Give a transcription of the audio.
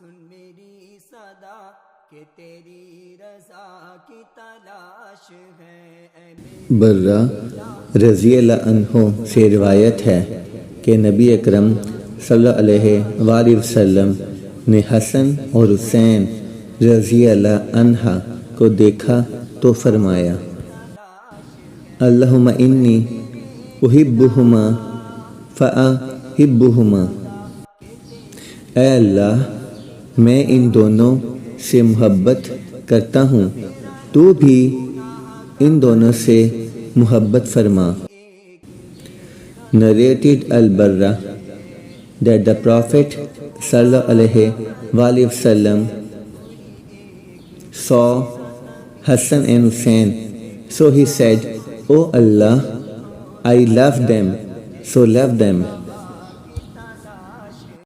سن میری صدا کہ تیری رضا کی تلاش ہے. برہ رضی اللہ عنہ سے روایت ہے کہ نبی اکرم صلی اللہ علیہ وآلہ وسلم نے حسن اور حسین رضی اللہ عنہ کو دیکھا تو فرمایا اللہم انی احبہما فاحبہما، اے اللہ میں ان دونوں سے محبت کرتا ہوں، تو بھی ان دونوں سے محبت فرما. Narrated al-Barra that the Prophet sallallahu alaihi wasallam saw Hassan and Hussein, so he said, "O Allah, I love them, so love them."